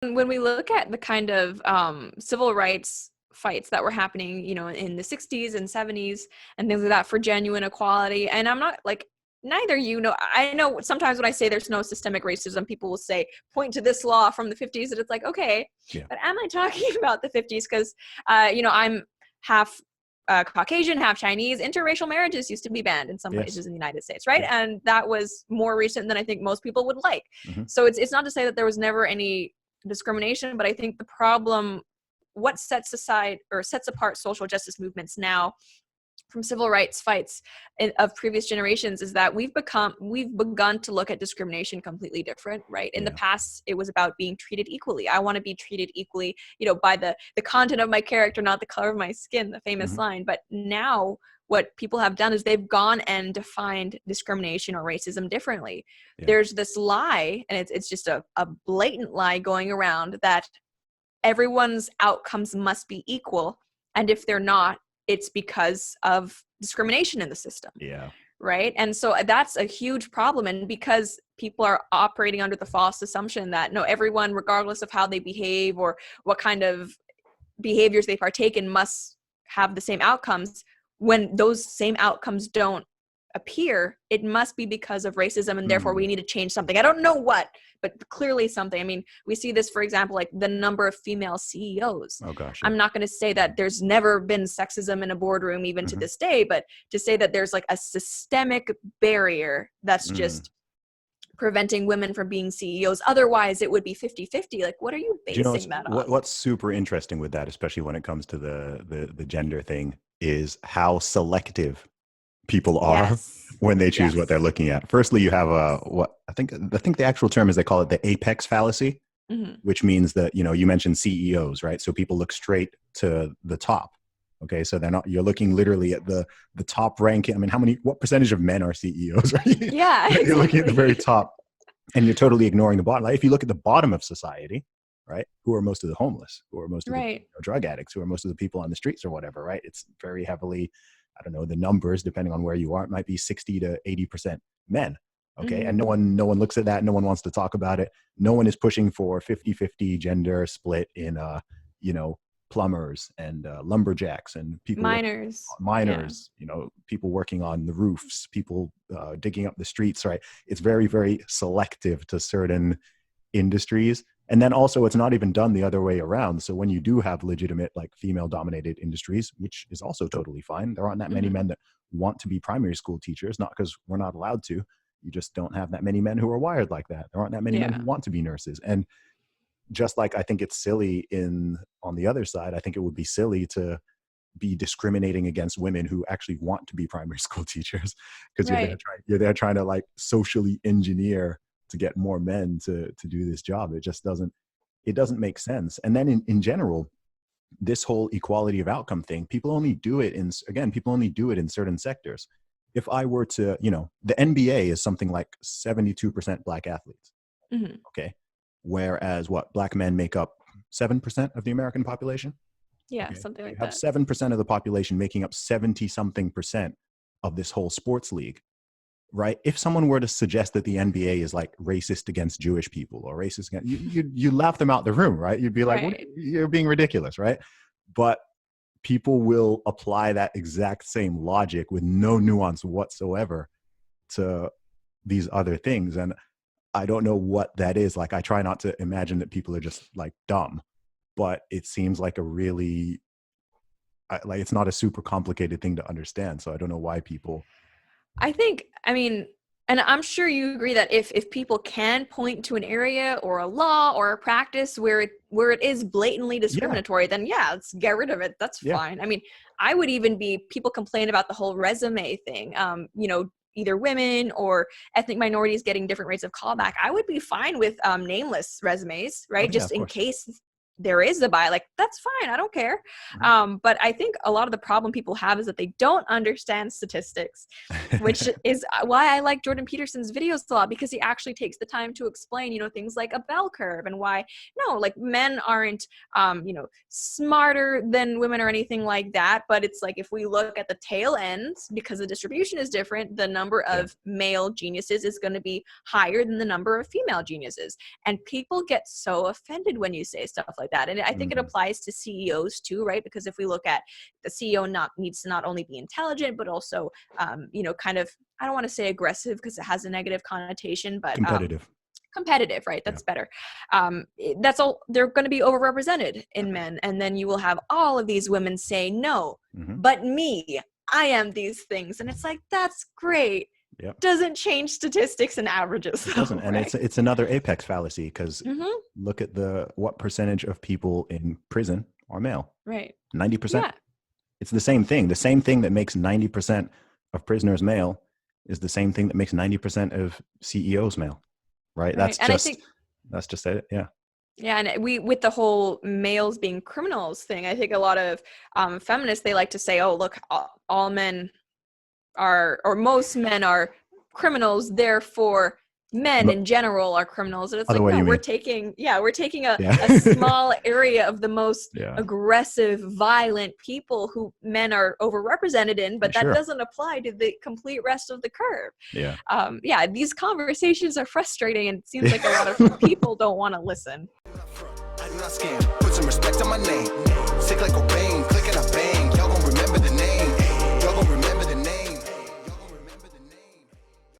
when we look at the kind of civil rights fights that were happening, in the 60s and 70s and things like that for genuine equality, and I'm not like, neither I know sometimes when I say there's no systemic racism, people will say, point to this law from the 50s, and it's like, okay, Yeah. but am I talking about the 50s? Because, I'm half Caucasian, half Chinese. Interracial marriages used to be banned in some Yes. places in the United States, right? Yeah. And that was more recent than I think most people would like. Mm-hmm. So it's not to say that there was never any discrimination, but I think the problem, what sets aside or sets apart social justice movements now from civil rights fights of previous generations is that we've begun to look at discrimination completely different, right? In the past, it was about being treated equally. I want to be treated equally, by the content of my character, not the color of my skin, the famous line. But now what people have done is they've gone and defined discrimination or racism differently. There's this lie, and it's just a blatant lie going around that everyone's outcomes must be equal. And if they're not, it's because of discrimination in the system. Yeah. Right. And so that's a huge problem. And because people are operating under the false assumption that no, everyone, regardless of how they behave or what kind of behaviors they partake in, must have the same outcomes. When those same outcomes don't appear, it must be because of racism, and therefore we need to change something. I don't know what, but clearly something. I mean, we see this, for example, like the number of female CEOs. Oh gosh. I'm not going to say that there's never been sexism in a boardroom, even to this day, but to say that there's like a systemic barrier that's just preventing women from being CEOs. Otherwise, it would be 50-50. Like, what are you basing that on? What's super interesting with that, especially when it comes to the gender thing, is how selective people are when they choose what they're looking at. Firstly, you have what I think the actual term is, they call it the apex fallacy, which means that, you mentioned CEOs, right? So people look straight to the top. Okay, so you're looking literally at the top ranking. I mean, what percentage of men are CEOs, right? Yeah, exactly. You're looking at the very top, and you're totally ignoring the bottom. Like, if you look at the bottom of society, right, who are most of the homeless, who are most of the drug addicts, who are most of the people on the streets or whatever, right? It's very heavily, I don't know, the numbers, depending on where you are, it might be 60 to 80% men. Okay. And no one looks at that. No one wants to talk about it. No one is pushing for 50-50 gender split in, plumbers and lumberjacks and people, miners, people working on the roofs, people digging up the streets, right? It's very, very selective to certain industries. And then also, it's not even done the other way around. So when you do have legitimate, like, female dominated industries, which is also totally fine, there aren't that many men that want to be primary school teachers, not because we're not allowed to. You just don't have that many men who are wired like that. There aren't that many men who want to be nurses. And just like I think it's silly on the other side, I think it would be silly to be discriminating against women who actually want to be primary school teachers, because you're there trying to like socially engineer to get more men to do this job. It just doesn't make sense. And then in general, this whole equality of outcome thing, people only do it in certain sectors. If I were to, the NBA is something like 72% Black athletes. Okay. Whereas Black men make up 7% of the American population. Yeah, okay. Something like that. You have 7% of the population making up 70-something% of this whole sports league, right? If someone were to suggest that the NBA is like racist against Jewish people or racist against, you laugh them out the room, right? You'd be like, you're being ridiculous, right? But people will apply that exact same logic with no nuance whatsoever to these other things. And I don't know what that is. Like, I try not to imagine that people are just like dumb, but it seems like a really, it's not a super complicated thing to understand. So I don't know why people. And I'm sure you agree that if people can point to an area or a law or a practice where it is blatantly discriminatory, then let's get rid of it. That's fine. I mean, I would even people complain about the whole resume thing. Either women or ethnic minorities getting different rates of callback. I would be fine with nameless resumes, right? Just in case there is a bias, like, that's fine, I don't care. But I think a lot of the problem people have is that they don't understand statistics, which is why I like Jordan Peterson's videos a lot, because he actually takes the time to explain, things like a bell curve, and why, no, like, men aren't, smarter than women or anything like that. But it's like, if we look at the tail ends, because the distribution is different, the number of male geniuses is going to be higher than the number of female geniuses. And people get so offended when you say stuff like that. And I think it applies to CEOs too, right? Because if we look at the CEO needs to not only be intelligent, but also, kind of, I don't want to say aggressive because it has a negative connotation, but competitive, right? That's better. That's all. They're going to be overrepresented in men. And then you will have all of these women say, no, but me, I am these things. And it's like, that's great. Doesn't change statistics and averages. It doesn't. And it's another apex fallacy, because look at what percentage of people in prison are male. Right. 90%. Yeah. It's the same thing. The same thing that makes 90% of prisoners male is the same thing that makes 90% of CEOs male. Right. That's just it. Yeah. Yeah, and with the whole males being criminals thing, I think a lot of feminists, they like to say, oh, look, all men are, or most men are criminals, therefore men in general are criminals. And it's like, no, we're taking a small area of the most aggressive, violent people who men are overrepresented in, but that doesn't apply to the complete rest of the curve. These conversations are frustrating, and it seems like a lot of people don't want to listen. I do not scam. Put some respect on my name. Sick like